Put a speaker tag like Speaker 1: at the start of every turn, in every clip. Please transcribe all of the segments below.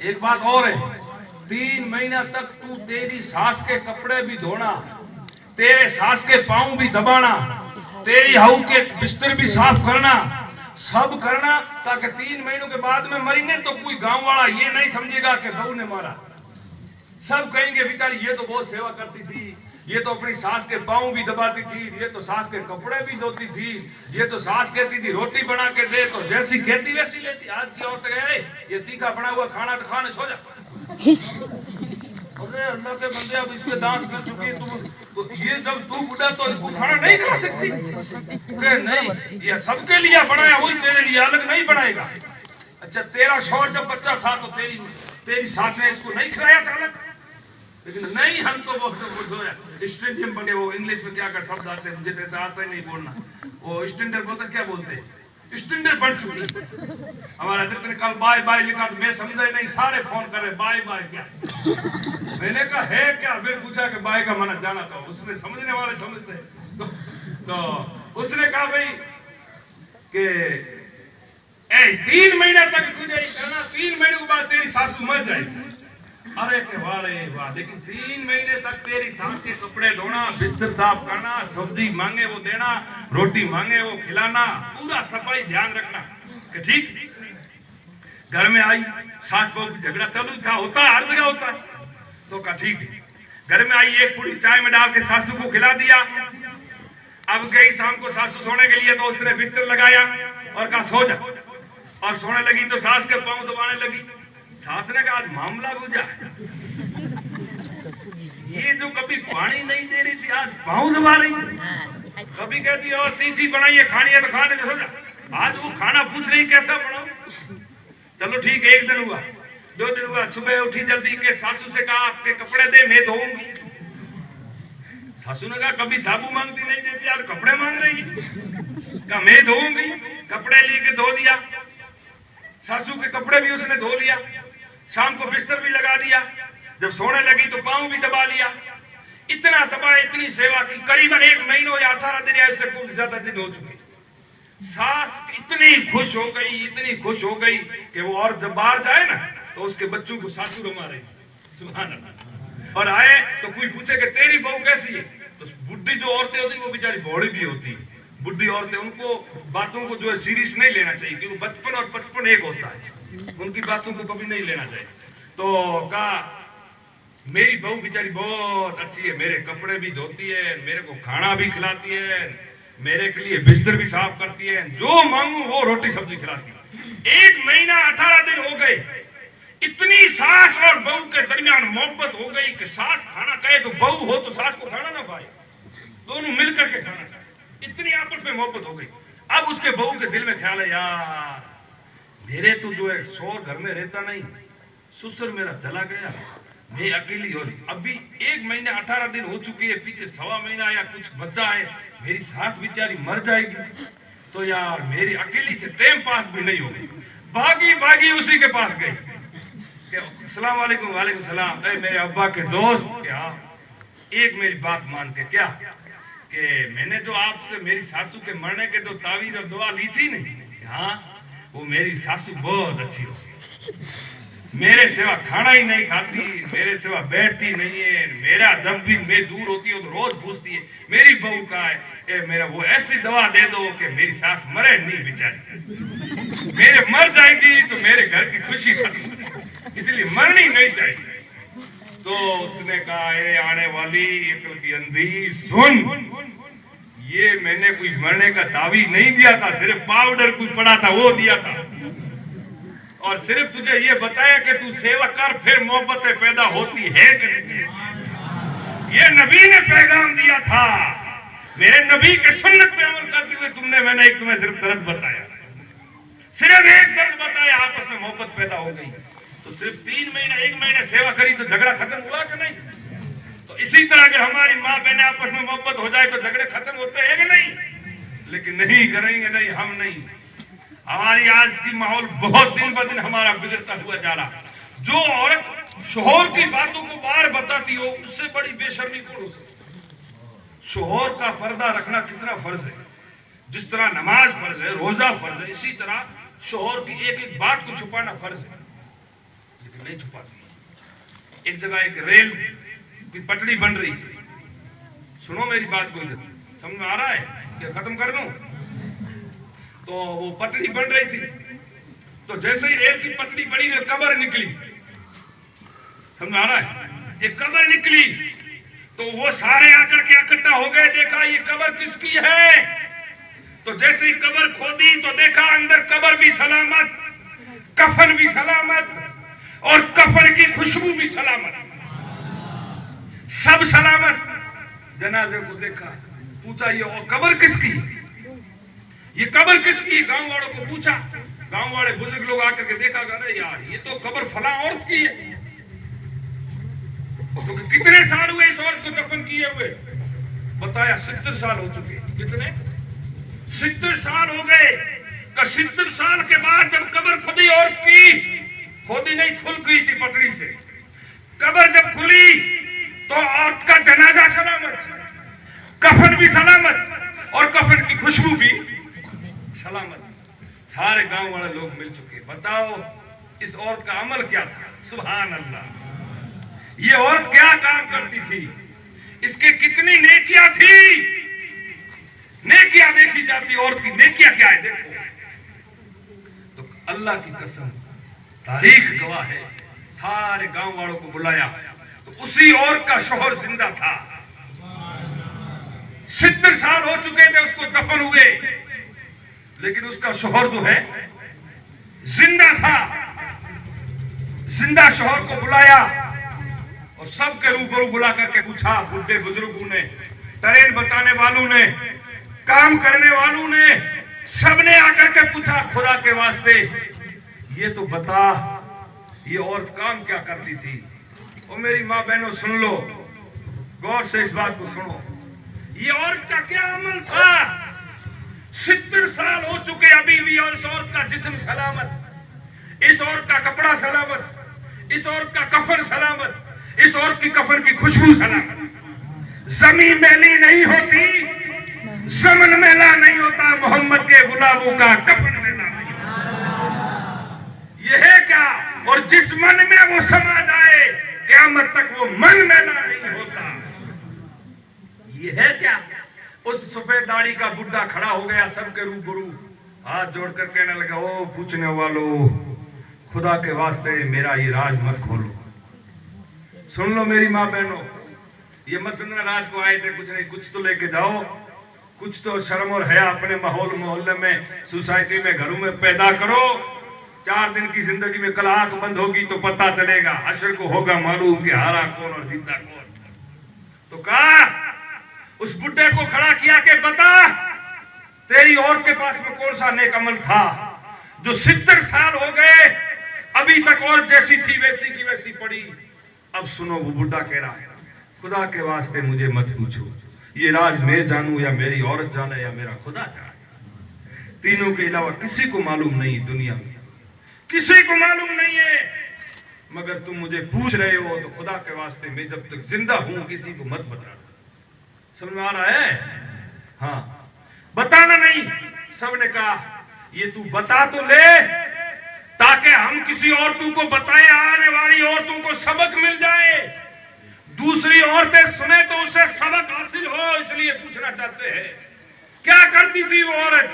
Speaker 1: एक बात और है, 3 महीना तक तू तेरी सास के कपड़े भी धोना, तेरे सास के पांव भी दबाना, तेरी हऊ के बिस्तर भी साफ करना, सब करना, ताकि 3 महीनों के बाद में मरेंगे तो कोई गांव वाला ये नहीं समझेगा कि बहू ने मारा। सब कहेंगे बेचारी ये तो बहुत सेवा करती थी, ये तो अपनी सास के पांव भी दबाती थी, ये तो सास के कपड़े भी धोती थी, ये तो सास कहती थी रोटी बना के दे तो जैसी खेती वैसी लेती। आज की औरत कहे ये तीखा बना हुआ खाना तो खाने सो जा। अरे अल्लाह के बंदे, अब इसके दांत कर चुकी तुम, तो ये जब तू बुढ़ा तो इसको खाना नहीं खा सकती? अरे नहीं, ये सबके लिए बनाया, वही तेरे लिए अलग नहीं बनाएगा। अच्छा, तेरा शौहर जब बच्चा था तो तेरी सास ने इसको नहीं खिलाया था अलग? लेकिन नहीं, हम तो बहुत स्टेडियम बने, वो इंग्लिश में क्या कर शब्द आते हैं, मुझे तो आता ही नहीं बोलना, वो स्टैंडर्ड बोलते क्या बोलते हैं, स्टैंडर्ड बन चुकी। हमारा अध्यक्ष ने कल बाय बाय लिखा तो मैं समझा ही नहीं, सारे फोन कर रहे बाय बाय क्या। मैंने कहा है क्या, फिर पूछा कि बाय का माना जाना था, उसने समझने वाले समझते तो उसने कहा भाई कि 3 महीने तक तुझे करना, 3 महीने के बाद तेरी सासू मर जाएगी। अरे वाह, लेकिन 3 महीने तक तेरी सास के कपड़े धोना, बिस्तर साफ करना, सब्जी मांगे वो देना, रोटी मांगे वो खिलाना, पूरा सफाई ध्यान रखना कि ठीक। घर में आई सास बहू की झगड़ा तब क्या होता है, हर जगह होता है, तो कहा ठीक है। घर में आई, एक पूरी चाय में डाल के सासू को खिला दिया। अब गई शाम को सासू सोने के लिए, तो उसने बिस्तर लगाया और कहा सो जा, और सोने लगी तो सास के पांव दबाने लगी। सास ने कहा आज मामला बुझा, ये जो कभी पानी नहीं दे रही थी आज पांव दबा रही, कभी कहती है और तीखी बनाइए खानी है तो खाने दो, आज वो खाना पूछ रही कैसा बनाओ। चलो ठीक, 1 दिन हुआ, 2 दिन हुआ, सुबह उठी जल्दी के सासू से कहा आपके कपड़े दे मैं धोऊंगी। सासू ने कहा कभी साबू मांगती नहीं देती, आज कपड़े मांग रही है, कहा मैं धोऊंगी। कपड़े लेके धो दिया, सासू के कपड़े भी उसने धो लिया, शाम को बिस्तर भी लगा दिया, जब सोने लगी तो पांव भी दबा लिया। इतना दबा, इतनी सेवा की, करीबन 1 महीना या 18 दिन या इससे कुछ ज्यादा दिन हो चुके। सास इतनी खुश हो गई, इतनी खुश हो गई कि वो और जब बाहर जाए ना तो उसके बच्चों को सासू रमा रही, सुभान अल्लाह। और आए तो कोई पूछे कि तेरी बहू कैसी है, तो बुढ़ी जो औरतें होती वो बेचारी भोड़ी भी होती, बुढ़ी औरतें, उनको बातों को जो है सीरियस नहीं लेना चाहिए, क्योंकि बचपन और बचपन एक होता है, उनकी बातों को कभी नहीं लेना चाहिए। तो कहा मेरी बहू बेचारी बहुत अच्छी है, मेरे कपड़े भी धोती है, मेरे को खाना भी खिलाती है, मेरे के लिए बिस्तर भी साफ करती है, जो मांगू वो रोटी सब्जी खिलाती है। 1 महीना 18 दिन हो गए, इतनी सास और बहू के दरमियान मोहब्बत हो गई कि सास खाना कहे तो बहू हो तो सास को खाना ना पाए, दोनों मिलकर के खाना खाए, इतनी आपस में मोहब्बत हो गई। अब उसके बहू के दिल में ख्याल है यार मेरे तो जो है शोर घर में रहता नहीं, ससुर मेरा चला गया, मैं अकेली हो रही। अभी 1 महीने 18 दिन हो चुकी है, पीछे 1.25 महीना या कुछ बचा है, मेरी सास बेचारी मर जाएगी, तो यार मेरी अकेली से टाइम पास भी नहीं होगी। भागी भागी उसी के पास गई, अस्सलाम वालेकुम। वालेकुम सलाम। मेरे अब्बा के दोस्त, क्या एक मेरी बात मान के, क्या कि मैंने जो आपसे मेरी सासू के मरने के जो तावीज और दुआ ली थी नहीं, हाँ वो मेरी सासू बहुत अच्छी हो, मेरे सिवा खाना ही नहीं खाती, मेरे सिवा बैठती नहीं है, मेरा जब भी मैं दूर होती हूँ तो रोज पूछती है मेरी बहू कहाँ है, मेरा वो ऐसी दवा दे दो कि मेरी सास मरे नहीं बेचारी, मेरे मर जाएगी तो मेरे घर की खुशी खत्म, इसलिए मरनी नहीं चाहिए। तो उसने कहा आने वाली अकल की अंधी सुन, ये मैंने कोई मरने का तावीज नहीं दिया था, सिर्फ पाउडर कुछ पड़ा था वो दिया था, और सिर्फ तुझे ये बताया कि तू सेवा कर फिर मोहब्बतें पैदा होती है कि नहीं। ये नबी ने पैगाम दिया था, मेरे नबी के सुन्नत पे अमल करते हुए तुमने, मैंने एक तुम्हें सिर्फ दर्द बताया, सिर्फ एक दर्द बताया, आपस में मोहब्बत पैदा हो गई। तो सिर्फ 3 महीना 1 महीने सेवा करी तो झगड़ा खत्म हुआ कि नहीं? तो इसी तरह अगर हमारी माँ बहनें आपस में मोहब्बत हो जाए तो झगड़े खत्म होते हैं कि नहीं? लेकिन नहीं करेंगे, नहीं, हम नहीं। हमारी आज की माहौल बहुत दिन ब दिन हमारा बिगड़ता हुआ जा रहा। जो औरत शोहर की बातों को बाहर बताती हो उससे बड़ी बेशर्मी कौन हो सकती? शोहर का पर्दा रखना कितना फर्ज है, जिस तरह नमाज फर्ज है, रोजा फर्ज है, इसी तरह शोहर की एक एक बात को छुपाना फर्ज है। लेकिन नहीं छुपाती। एक जगह एक रेल की पटड़ी बन रही थी, सुनो मेरी बात को, समझ में आ रहा है क्या? खत्म कर दूं? तो वो पटड़ी बन रही थी, तो जैसे ही रेल की पटड़ी बनी ना कब्र निकली, समझ में आ रहा है? ये कब्र निकली तो वो सारे आकर के इकट्ठा हो गए, देखा ये कब्र किसकी है। तो जैसे ही कब्र खोदी तो देखा अंदर कब्र भी सलामत, कफन भी सलामत और कफन की खुशबू भी सलामत, सब सलामत। जनाजे को देखा, पूछा ये और कब्र किसकी, ये कब्र किसकी? गांव वालों को पूछा, गांव वाले बुजुर्ग लोग आकर के देखा, अरे यार ये तो कब्र फला औरत की है। तो कितने साल हुए इस औरत को दफन किए हुए? बताया 70 साल हो चुके। कितने? 70 साल हो गए। 70 साल के बाद जब कब्र खुदी औरत की, खोदी नहीं, खुल गई थी पटड़ी से, कब्र जब खुली तो औरत का जनाजा सलामत, कफन भी सलामत और कफन की खुशबू भी सलामत। सारे गांव वाले लोग मिल चुके। बताओ इस औरत का अमल क्या था? सुभान अल्लाह। ये औरत क्या काम करती थी? इसके कितनी नेकियां थी? नेकियां देखी जाती, औरत की नेकियां क्या है देखो। तो अल्लाह की कसम, तारीख गवाह है, सारे गांव वालों को बुलाया तो उसी औरत का शौहर जिंदा था। 70 साल हो चुके थे उसको दफन हुए, लेकिन उसका शौहर जो है जिंदा था। जिंदा शौहर को बुलाया और सबके रूबरू बुला करके पूछा, बुढ़े बुजुर्गों ने, ट्रेन बताने वालों ने, काम करने वालों ने, सबने आकर के पूछा, खुदा के वास्ते ये तो बता ये औरत काम क्या करती थी? और मेरी माँ बहनों सुन लो, गौर से इस बात को सुनो, ये औरत का क्या अमल था? 70 साल हो चुके, अभी भी इस औरत का जिस्म सलामत, इस औरत का कपड़ा सलामत, इस औरत का कफन सलामत, इस औरत की कफन की खुशबू सलामत। जमीन मैली नहीं होती, ज़मन मैला नहीं होता, मोहम्मद के गुलामों का कफन मैला नहीं होता। यह है क्या? और जिस मन में वो समा जाए क़यामत तक वो मन मैला नहीं होता। ये है क्या? उस सफेद दाढ़ी का बुढ़ा खड़ा हो गया सबके रूबरू, हाथ जोड़कर कहने लगा, ओ पूछने वालों, खुदा के वास्ते मेरा ये राज मत खोलो। सुन लो मेरी माँ बहनों, ये मत सुनना रात को आए थे कुछ नहीं, कुछ तो लेके जाओ, कुछ तो शर्म और हया अपने माहौल मोहल्ले में, सोसाइटी में, घरों में पैदा करो। 4 दिन की जिंदगी में कल आंख बंद होगी तो पता चलेगा, हश्र को होगा मालूम कि हारा कौन और जीता कौन। तो कहा, उस बुड्ढे को खड़ा किया कि बता तेरी औरत के पास में कौन सा नेक अमल था जो 70 साल हो गए अभी तक और जैसी थी वैसी की वैसी पड़ी। अब सुनो, वो बुड्ढा कह रहा है, खुदा के वास्ते मुझे मत पूछो, ये राज मैं जानूं या मेरी औरत जाने या मेरा खुदा जाने, तीनों के अलावा किसी को मालूम नहीं, दुनिया में किसी को मालूम नहीं है। मगर तुम मुझे पूछ रहे हो तो खुदा के वास्ते मैं जब तक जिंदा हूं किसी को मत बता। समझ में आ रहा है? हाँ, बताना नहीं। सबने कहा ये तू बता तो ले ताकि हम किसी औरतों को बताएं, आने वाली औरतों को सबक मिल जाए, दूसरी औरतें सुने तो उसे सबक हासिल हो, इसलिए पूछना चाहते हैं। क्या करती थी वो औरत?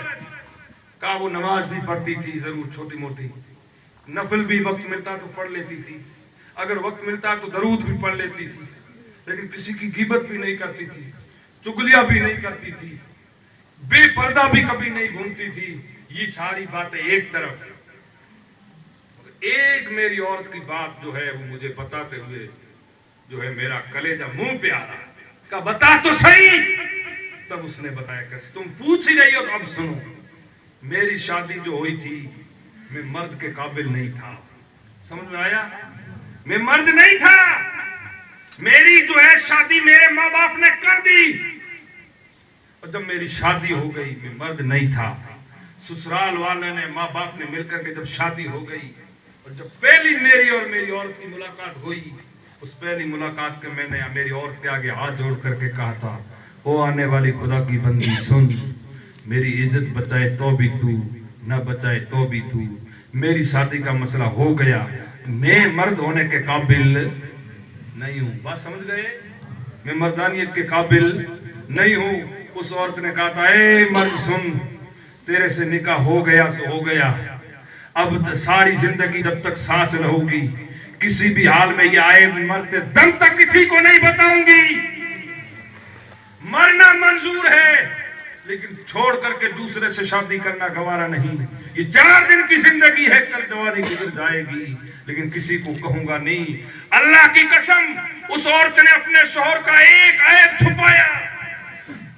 Speaker 1: कहा वो नमाज भी पढ़ती थी, जरूर छोटी मोटी, नफल भी वक्त मिलता तो पढ़ लेती थी, अगर वक्त मिलता तो दरूद भी पढ़ लेती थी, लेकिन किसी की गिबत भी नहीं करती थी, चुगलियां भी नहीं करती थी, बेपर्दा भी कभी नहीं घूमती थी। ये सारी बातें एक तरफ, एक मेरी औरत की बात जो है वो मुझे बताते हुए जो है मेरा कलेजा मुंह पे आ रहा, का बता तो सही। तब उसने बताया कैसे, तुम पूछ ही रही हो तो अब सुनो, मेरी शादी जो हुई थी मैं मर्द के काबिल नहीं था। समझ में आया? मैं मर्द नहीं था, मेरी जो है शादी मेरे माँ बाप ने कर दी, और जब मेरी शादी हो गई मैं मर्द नहीं था। ससुराल वाले ने, माँ बाप ने मिलकर के जब शादी हो गई और जब पहली मेरी और मेरी औरत की मुलाकात हुई, उस पहली मुलाकात के मैंने मेरी औरत के आगे हाथ जोड़ करके कहा था, ओ आने वाली खुदा की बंदी सुन, मेरी इज्जत बचाए तो भी तू, न बचाए तो भी तू। मेरी शादी का मसला हो गया, मैं मर्द होने के काबिल नहीं हूं। बात समझ गए? मैं मर्दानियत के काबिल नहीं हूं। उस औरत ने कहा था, ए मर्द सुन, तेरे से निकाह हो गया तो हो गया, अब सारी जिंदगी जब तक सांस रहूंगी किसी भी हाल में ये आए मरते दम तक किसी को नहीं बताऊंगी। मरना मंजूर है लेकिन छोड़ करके दूसरे से शादी करना गवारा नहीं। ये 4 दिन की जिंदगी है, कल जवानी गुजर जाएगी, लेकिन किसी को कहूंगा नहीं। अल्लाह की कसम, उस औरत ने अपने शौहर का एक ऐब छुपाया।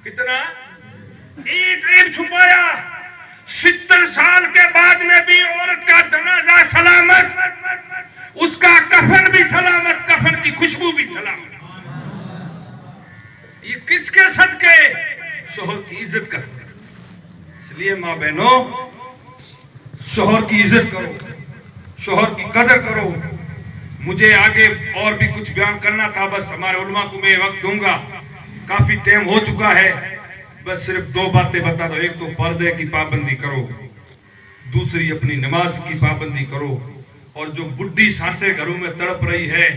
Speaker 1: कितना? एक ऐब छुपाया। 70 साल के बाद में भी औरत का जनाजा सलामत, उसका कफन भी सलामत, कफन की खुशबू भी सलामत। ये किसके सदके? शौहर की इज्जत का। इसलिए मां बहनों, शौहर की इज्जत करो, शौहर की कदर करो। मुझे आगे और भी कुछ बयान करना था, बस हमारे उलमा को मैं वक्त दूंगा, काफी टाइम हो चुका है। बस सिर्फ 2 बातें बता दो। एक तो पर्दे की पाबंदी करो, दूसरी अपनी नमाज की पाबंदी करो, और जो बुढ़ी सासें घरों में तड़प रही है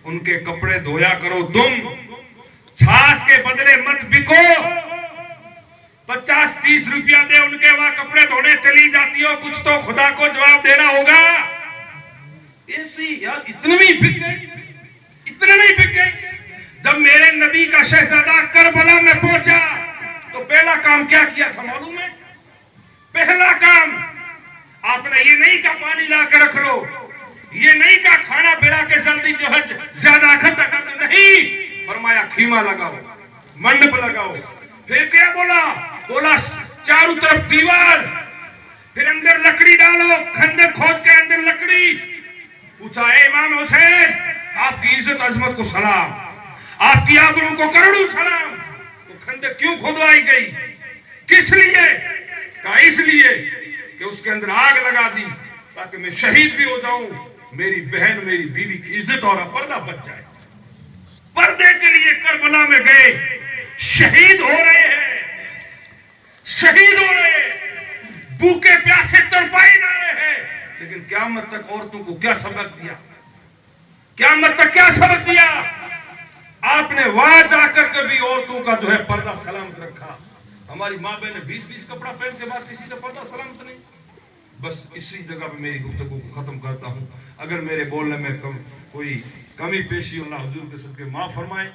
Speaker 1: उनके कपड़े धोया करो। तुम छाछ के बदले मत बिको, 50-30 रुपया दे उनके वहां कपड़े धोने चली जाती हो, कुछ तो खुदा को जवाब देना होगा। ऐसी यार इतने नहीं बिक गई, इतने नहीं बिक गई। जब मेरे नबी का शहजादा करबला में पहुंचा तो पहला काम क्या किया था मालूम है? पहला काम आपने ये नहीं कहा पानी ला के रख लो, ये नहीं कहा खाना बिरा के जल्दी जो है ज्यादा इकट्ठा करना, नहीं, फरमाया खीमा लगाओ, मंडप लगाओ। फिर क्या बोला? बोला चारों तरफ दीवार, फिर अंदर लकड़ी डालो, खंडर खोद के अंदर लकड़ी। पूछा, ए इमाम हुसैन, आपकी इज्जत अजमत को सलाम, आपकी आबरू को करोड़ों सलाम। तो खंडर क्यों खुदवाई गई? किस लिए? कहा इसलिए कि उसके अंदर आग लगा दी ताकि मैं शहीद भी हो जाऊं, मेरी बहन मेरी बीवी की इज्जत और पर्दा बच जाए। पर्दे के लिए करबला में गए, शहीद हो रहे हैं, शहीद हो रहे हैं, भूखे प्यासे तड़पाए जा रहे हैं, लेकिन क़यामत तक औरतों को क्या सबक दिया? क़यामत तक क्या सबक दिया? आपने वहां जाकर के भी औरतों का जो है पर्दा सलामत रखा। हमारी माँ बहन 20-20 कपड़ा पहन के बाद किसी का पर्दा सलामत नहीं। बस इसी जगह पे मेरी गुफ्तगू को खत्म करता हूँ। अगर मेरे बोलने में कोई कमी पेशी अल्लाह हुजूर के सदके माफ फरमाए।